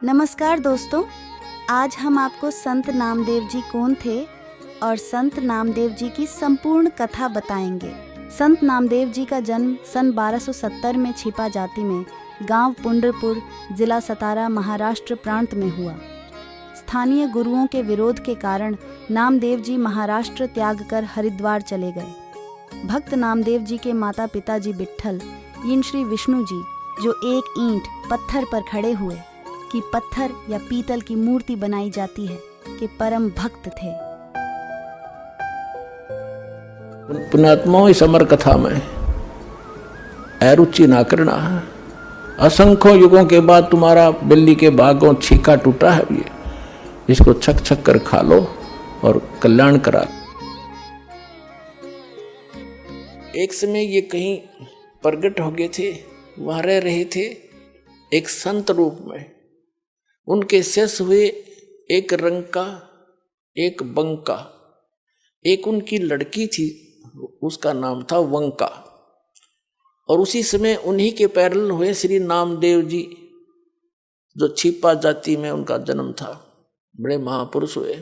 नमस्कार दोस्तों, आज हम आपको संत नामदेव जी कौन थे और संत नामदेव जी की संपूर्ण कथा बताएंगे। संत नामदेव जी का जन्म सन 1270 में छिपा जाति में गांव पुंडरपुर, जिला सतारा, महाराष्ट्र प्रांत में हुआ। स्थानीय गुरुओं के विरोध के कारण नामदेव जी महाराष्ट्र त्याग कर हरिद्वार चले गए। भक्त नामदेव जी के माता पिता जी विट्ठल इन श्री विष्णु जी, जो एक ईंट पत्थर पर खड़े हुए कि पत्थर या पीतल की मूर्ति बनाई जाती है, के परम भक्त थे। पुण्यात्माओं, इस अमर कथा में अरुचि ना करना। असंख्यों युगों के बाद तुम्हारा बिल्ली के बागों छीका टूटा है, ये इसको छक छक कर खा लो और कल्याण करा। एक समय ये कहीं प्रगट हो गए थे, वहां रह रहे थे एक संत रूप में। उनके शेष हुए एक रंका, एक बंका, एक उनकी लड़की थी, उसका नाम था वंका। और उसी समय उन्हीं के पैरल हुए श्री नामदेव जी, जो छिपा जाति में उनका जन्म था। बड़े महापुरुष हुए।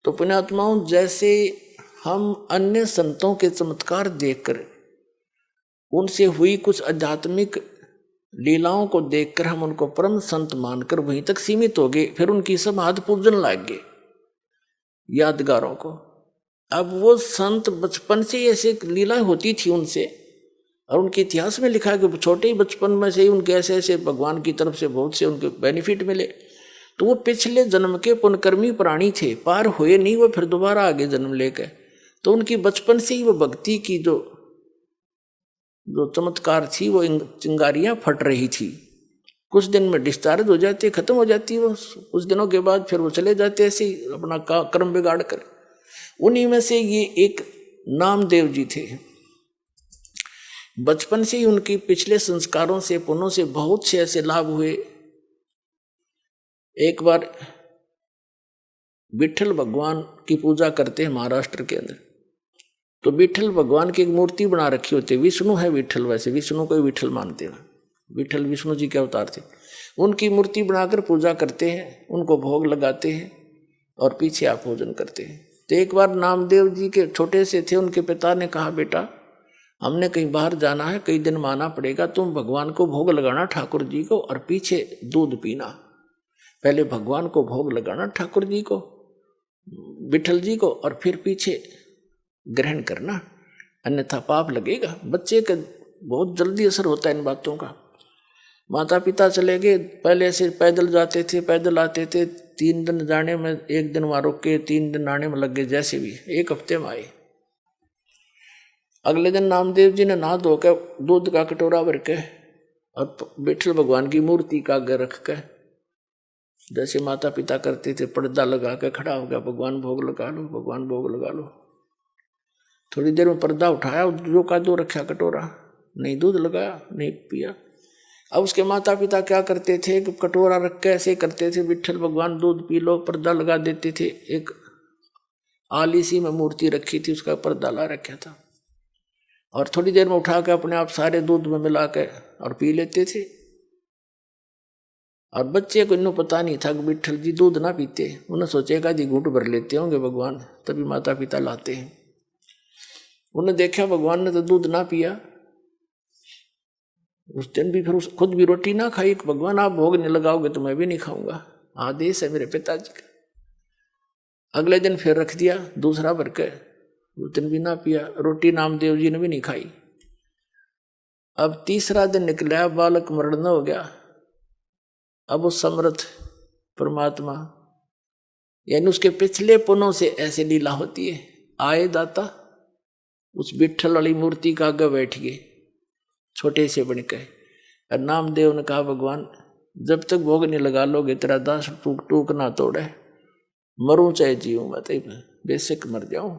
तो पुण्यात्माओं, जैसे हम अन्य संतों के चमत्कार देखकर, उनसे हुई कुछ आध्यात्मिक लीलाओं को देखकर हम उनको परम संत मानकर वहीं तक सीमित हो गए, फिर उनकी समाधि पूजन लग गए यादगारों को। अब वो संत बचपन से ऐसे लीला होती थी उनसे, और उनके इतिहास में लिखा कि छोटे ही बचपन में से ही उनके ऐसे ऐसे भगवान की तरफ से बहुत से उनके बेनिफिट मिले। तो वो पिछले जन्म के पुण्यकर्मी प्राणी थे, पार हुए नहीं वो, फिर दोबारा आगे जन्म लेकर। तो उनकी बचपन से ही वो भक्ति की जो चमत्कार थी, वो चिंगारियां फट रही थी। कुछ दिन में डिस्चार्ज हो जाती, खत्म हो जाती वो, कुछ दिनों के बाद फिर वो चले जाते ऐसे ही अपना कर्म बिगाड़ कर। उन्हीं में से ये एक नामदेव जी थे। बचपन से ही उनकी पिछले संस्कारों से, पुण्यों से बहुत से ऐसे लाभ हुए। एक बार विट्ठल भगवान की पूजा करते हैं महाराष्ट्र के अंदर। तो विट्ठल भगवान की एक मूर्ति बना रखी होती है। विष्णु है विट्ठल, वैसे विष्णु को ही विट्ठल मानते हैं। विट्ठल विष्णु जी के अवतार थे। उनकी मूर्ति बनाकर पूजा करते हैं, उनको भोग लगाते हैं और पीछे आप भोजन करते हैं। तो एक बार नामदेव जी के छोटे से थे, उनके पिता ने कहा, बेटा हमने कहीं बाहर जाना है, कई दिन माना पड़ेगा, तुम भगवान को भोग लगाना ठाकुर जी को, और पीछे दूध पीना। पहले भगवान को भोग लगाना ठाकुर जी को, विट्ठल जी को, और फिर पीछे ग्रहण करना, अन्यथा पाप लगेगा। बच्चे का बहुत जल्दी असर होता है इन बातों का। माता पिता चले गए। पहले से पैदल जाते थे, पैदल आते थे, 3 दिन जाने में, 1 दिन वहां रुक के 3 दिन आने में लग गए। जैसे भी 1 हफ्ते में आए। अगले दिन नामदेव जी ने नहा धोकर दूध का कटोरा भर के और विट्ठल भगवान की मूर्ति का आगे रख के, जैसे माता पिता करते थे, पर्दा लगा के खड़ा हो गया, भगवान भोग लगा लो, भगवान भोग लगा लो। थोड़ी देर में पर्दा उठाया, जो का दो रखा कटोरा, नहीं दूध लगाया, नहीं पिया। अब उसके माता पिता क्या करते थे कि कटोरा रख के ऐसे करते थे, विट्ठल भगवान दूध पी लो, पर्दा लगा देते थे। एक आली सी में मूर्ति रखी थी, उसका पर्दा ला रखा था, और थोड़ी देर में उठा के अपने आप सारे दूध में मिला के और पी लेते थे। और बच्चे को इन्हों पता नहीं था कि विट्ठल जी दूध ना पीते। उन्हें सोचेगा जी घूंट भर लेते होंगे भगवान, तभी माता पिता लाते हैं। उन्हें देखा भगवान ने तो दूध ना पिया। उस दिन भी फिर खुद भी रोटी ना खाई। भगवान आप भोग नहीं लगाओगे तो मैं भी नहीं खाऊंगा, आदेश है मेरे पिताजी का। अगले दिन फिर रख दिया दूसरा भर के, उस दिन भी ना पिया। रोटी नामदेव जी ने भी नहीं खाई। अब तीसरा दिन निकला, बालक मरण हो गया। अब वो समर्थ परमात्मा, यानी उसके पिछले पुण्यों से ऐसे लीला होती है। आए दाता उस विट्ठल वाली मूर्ति का आगे बैठ गए, छोटे से बन के। और नामदेव ने कहा, भगवान जब तक भोग नहीं लगा लोगे, तेरा दास टूक टूक ना तोड़े, मरूं चाहे जीऊं, मैं तो बेशक मर जाऊं।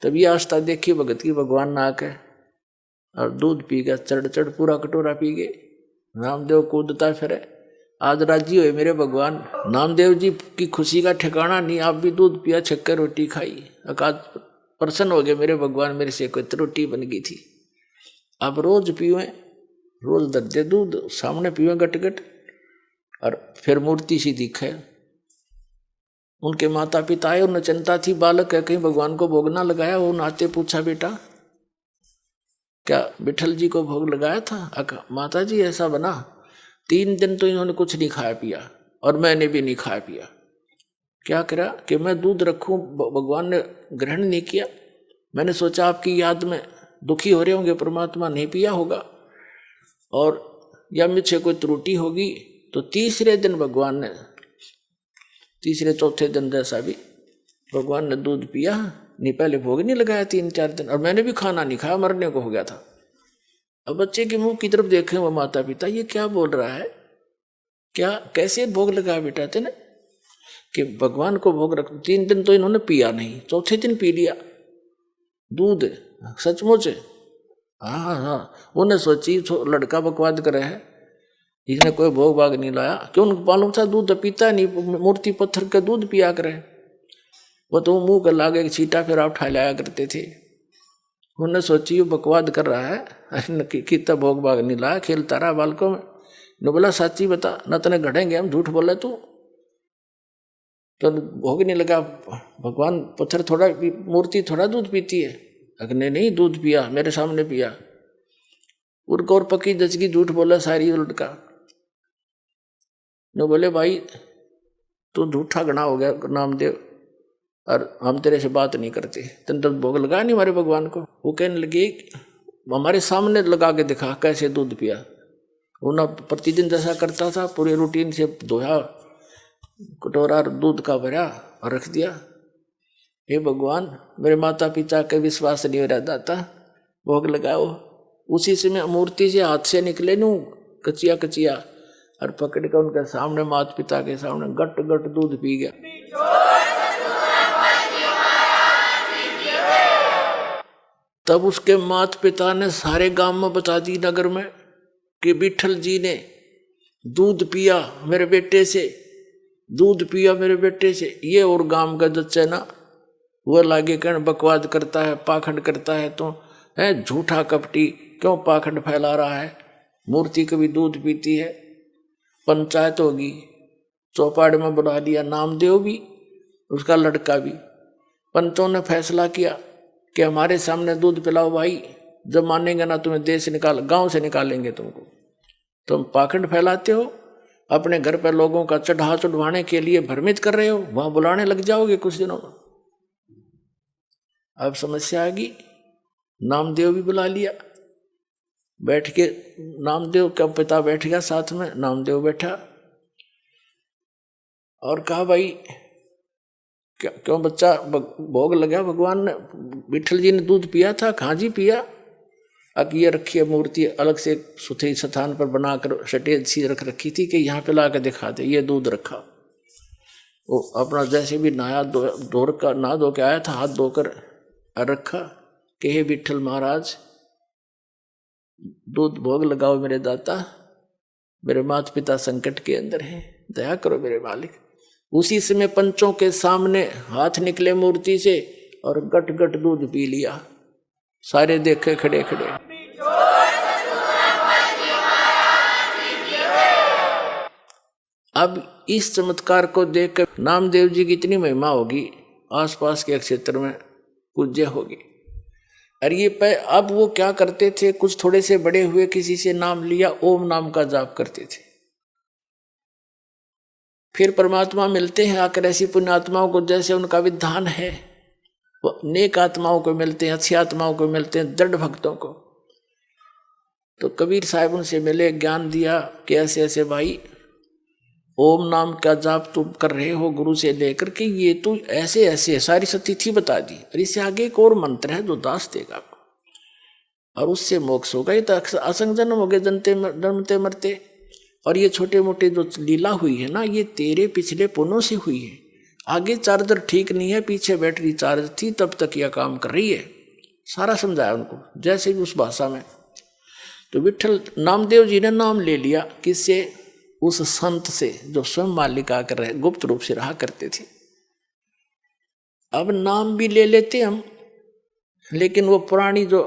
तभी आस्था देखी भगत की, भगवान ना आके और दूध पी गया, चढ़ चढ़ पूरा कटोरा पी गए। नामदेव कूदता फिरे, आज राजी हुए मेरे भगवान। नामदेव जी की खुशी का ठिकाना नहीं। आप भी दूध पिया, छक्कर रोटी खाई, अकाज प्रसन्न हो गए मेरे भगवान, मेरे से कोई रोटी बन गई थी। अब रोज पीवे, रोज दर्जे दूध सामने पीवे गट गट। और फिर मूर्ति सी दिखे। उनके माता पिता आए, उन्हें चिंता थी बालक है कहीं भगवान को भोग ना लगाया। वो नाते पूछा बेटा क्या विठल जी को भोग लगाया था? माता जी ऐसा बना, 3 दिन तो इन्होंने कुछ नहीं खाया पिया और मैंने भी नहीं खाया पिया। क्या करा कि मैं दूध रखूं, भगवान ने ग्रहण नहीं किया। मैंने सोचा आपकी याद में दुखी हो रहे होंगे, परमात्मा नहीं पिया होगा और या मुझसे कोई त्रुटि होगी। तो तीसरे दिन भगवान ने, तीसरे चौथे दिन जैसा भी भगवान ने दूध पिया, नहीं पहले भोग नहीं लगाया 3-4 दिन, और मैंने भी खाना नहीं खाया, मरने को हो गया था। अब बच्चे के मुंह की तरफ देखे वो माता पिता, ये क्या बोल रहा है, क्या कैसे भोग लगाया बेटा तेने कि भगवान को भोग रख। 3 दिन तो इन्होंने पिया नहीं, चौथे दिन पी लिया दूध, सचमुच। हाँ, उन्हें सोची लड़का बकवाद करे है, इसने कोई भोग भाग नहीं लाया। क्यों? उनको मालूम था दूध पीता नहीं, मूर्ति पत्थर का दूध पिया करे। वो तो मुंह कर लागे छीटा फिर आप उठा लाया करते थे। उन्हें सोची वो बकवाद कर रहा है, कितना भोग भाग नहीं लाया, खेलता रहा बालकों में। ने बोला सच्ची बता, न तने घड़ेंगे हम, झूठ बोले तू तो भोग नहीं लगा। भगवान पत्थर थोड़ा, मूर्ति थोड़ा दूध पीती है। अग्नि नहीं दूध पिया, मेरे सामने पिया। उनको और पक्की दचकी झूठ बोला सारी उलट का। ने बोले भाई तू झूठा गणा हो गया नामदेव, और हम तेरे से बात नहीं करते, तेने तो भोग लगा नहीं हमारे भगवान को। वो कहने लगे हमारे सामने लगा के दिखा कैसे दूध पिया। वो ना प्रतिदिन जैसा करता था, पूरे रूटीन से धोया, कटोरा दूध का भरा और रख दिया। हे भगवान मेरे माता पिता के विश्वास नहीं हो रहा था, भोग लगाओ। उसी समय मूर्ति से हाथ से निकले नू कचिया कचिया और पकड़ कर उनके सामने, माता पिता के सामने गट गट दूध पी गया। तब उसके माता पिता ने सारे गांव में बता दी, नगर में, कि विठल जी ने दूध पिया मेरे बेटे से, दूध पिया मेरे बेटे से। ये और गांव का जच्चा ना वो लागे कहने बकवाद करता है, पाखंड करता है, तो है झूठा कपटी, क्यों पाखंड फैला रहा है। मूर्ति कभी दूध पीती है। पंचायत होगी, चौपाड़ में बुला लिया नामदेव भी, उसका लड़का भी। पंचों ने फैसला किया कि हमारे सामने दूध पिलाओ भाई, जब मानेंगे ना तुम्हें देश निकाल, गांव से निकालेंगे तुमको। तुम पाखंड फैलाते हो, अपने घर पर लोगों का चढ़ाने के लिए भ्रमित कर रहे हो, वहां बुलाने लग जाओगे कुछ दिनों में। अब समस्या आ गई, नामदेव भी बुला लिया। बैठ के नामदेव का पिता बैठ गया साथ में, नामदेव बैठा और कहा भाई क्यों बच्चा भोग लगा भगवान ने, विठल जी ने दूध पिया था? कहाँ जी पिया। अब ये रखी है मूर्ति अलग से सुथरी स्थान पर बनाकर सटेज सी रख रखी थी कि यहाँ पे ला के दिखा दे, ये दूध रखा। वो अपना जैसे भी नहा धो के आया था, हाथ धोकर रखा कि हे विठल महाराज दूध भोग लगाओ मेरे दाता, मेरे माता पिता संकट के अंदर हैं, दया करो मेरे मालिक। उसी समय पंचों के सामने हाथ निकले मूर्ति से और गट गट दूध पी लिया। सारे देखे खड़े खड़े। अब इस चमत्कार को देखकर नामदेव जी की इतनी महिमा होगी, आसपास के क्षेत्र में पूज्य होगी। और ये अब वो क्या करते थे, कुछ थोड़े से बड़े हुए, किसी से नाम लिया, ओम नाम का जाप करते थे। फिर परमात्मा मिलते हैं आकर ऐसी पुण्यात्माओं को, जैसे उनका विधान है, वो नेक आत्माओं को मिलते हैं, अच्छी आत्माओं को मिलते हैं, दृढ़ भक्तों को। तो कबीर साहब उनसे मिले, ज्ञान दिया कि ऐसे ऐसे भाई ओम नाम का जाप तुम कर रहे हो गुरु से लेकर के, ये तो ऐसे ऐसे सारी सतिथि बता दी, और इससे आगे एक और मंत्र है जो दास देगा आपको, और उससे मोक्ष होगा। ये तो असंग जन्म हो गए, जन्मते मरते। और ये छोटे मोटे जो लीला हुई है ना, ये तेरे पिछले पुण्यों से हुई है। आगे चार्जर ठीक नहीं है, पीछे बैटरी चार्ज थी, तब तक यह काम कर रही है। सारा समझाया उनको, जैसे भी उस भाषा में। तो विठल नामदेव जी ने नाम ले लिया, किससे? उस संत से जो स्वयं मालिक आकर रहे, गुप्त रूप से रहा करते थे। अब नाम भी ले लेते हम, लेकिन वो पुरानी जो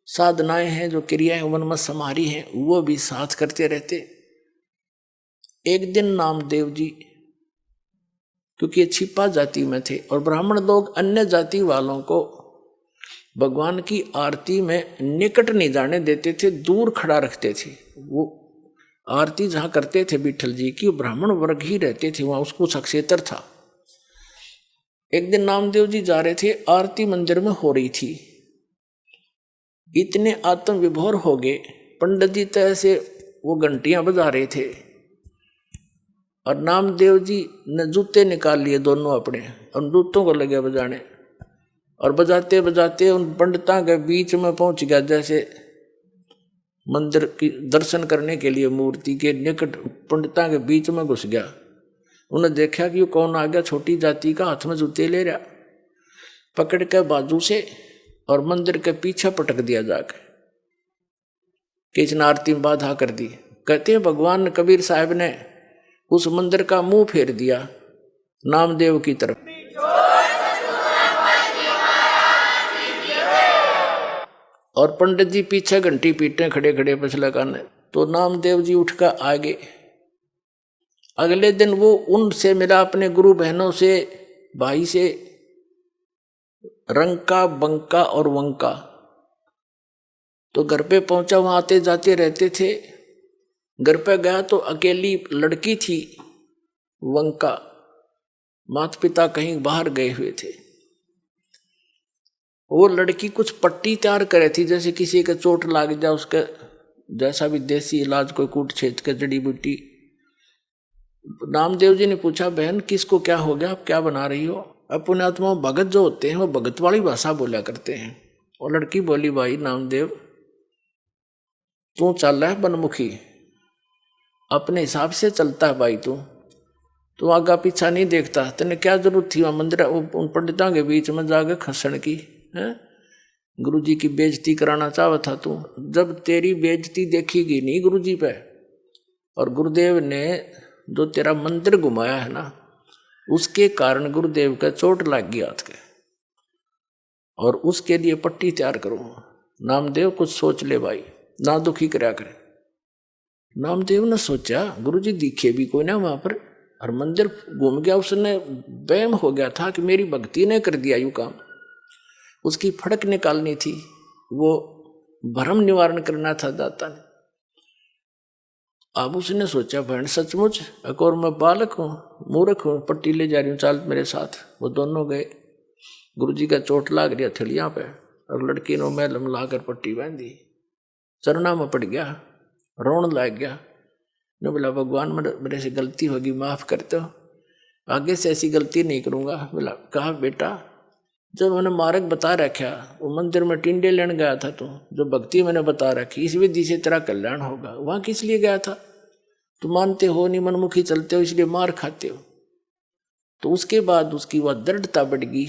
साधनाएं हैं, जो क्रियाएं मन में समारी हैं, वो भी साथ करते रहते। एक दिन नामदेव जी, क्योंकि ये छिपा जाति में थे और ब्राह्मण लोग अन्य जाति वालों को भगवान की आरती में निकट नहीं जाने देते थे, दूर खड़ा रखते थे। वो आरती जहाँ करते थे विठल जी की, ब्राह्मण वर्ग ही रहते थे वहाँ, उसको सक्षेत्र था। एक दिन नामदेव जी जा रहे थे, आरती मंदिर में हो रही थी, इतने आत्म विभोर हो गए पंडित जी तो ऐसे वो घंटियां बजा रहे थे और नामदेव जी ने जूते निकाल लिए दोनों अपने और जूतों को लगे बजाने और बजाते बजाते उन पंडितां के बीच में पहुंच गया, जैसे मंदिर की दर्शन करने के लिए मूर्ति के निकट पंडितां के बीच में घुस गया। उन्हें देखा कि वो कौन आ गया, छोटी जाति का, हाथ में जूते ले रहा, पकड़ के बाजू से और मंदिर के पीछे पटक दिया जाके, किसने आरती में बाधा कर दी। कहते हैं भगवान कबीर साहब ने उस मंदिर का मुंह फेर दिया नामदेव की तरफ। और पंडित जी पीछे घंटी पीटे खड़े खड़े पछले काने, तो नामदेव जी उठकर आगे। अगले दिन वो उनसे मिला, अपने गुरु बहनों से, भाई से, रंका बंका और वंका। तो घर पे पहुंचा, वहां आते जाते रहते थे। घर पे गया तो अकेली लड़की थी वंका, माता पिता कहीं बाहर गए हुए थे। वो लड़की कुछ पट्टी तैयार करे थी, जैसे किसी के चोट लाग जाए उसके जैसा भी देसी इलाज, कोई कूट छेद के जड़ी बूटी। नामदेव जी ने पूछा, बहन किसको क्या हो गया, आप क्या बना रही हो? अपने आत्मा भगत जो होते हैं वो भगत वाली भाषा बोला करते हैं। और लड़की बोली, भाई नामदेव तू चल रहा है बनमुखी, अपने हिसाब से चलता है भाई, तू आगा पीछा नहीं देखता, तेने क्या जरूरत थी वहां मंदिर उन पंडितों के बीच में जाकर खसण की है? गुरु जी की बेइज्जती कराना चाहता था तू। जब तेरी बेइज्जती देखी नहीं गुरु जी पे, और गुरुदेव ने जो तेरा मंदिर घुमाया है ना, उसके कारण गुरुदेव का चोट लग गया हाथ के, और उसके लिए पट्टी तैयार करो। नामदेव कुछ सोच ले भाई, ना दुखी कराया करे। नामदेव ने सोचा गुरु जी दिखे भी कोई ना वहां पर, और मंदिर घूम गया, उसने वहम हो गया था कि मेरी भक्ति ने कर दिया यू काम। उसकी फड़क निकालनी थी, वो भ्रम निवारण करना था दाता ने। अब उसने सोचा बहन सचमुच एक और मैं बालक हूँ, मूर्ख हूँ, पट्टी ले जा रही हूँ, चाल मेरे साथ। वो दोनों गए। गुरुजी का चोट लाग रही हथेलियां पे, और लड़की ने मैल मिलाकर पट्टी बांधी, चरना में पड़ गया, रोन लग गया। ने बोला भगवान मेरे से गलती होगी, माफ कर दो, आगे से ऐसी गलती नहीं करूँगा। बोला कहा बेटा, जब मैंने मार्ग बता रखा, वो मंदिर में टिंडे लेने गया था तू, जो भक्ति मैंने बता रखी, इस विधि से तेरा कल्याण होगा, वहां किस लिए गया था? तुम मानते हो नहीं, मनमुखी चलते हो, इसलिए मार खाते हो। तो उसके बाद उसकी वह दृढ़ता बढ़ गई।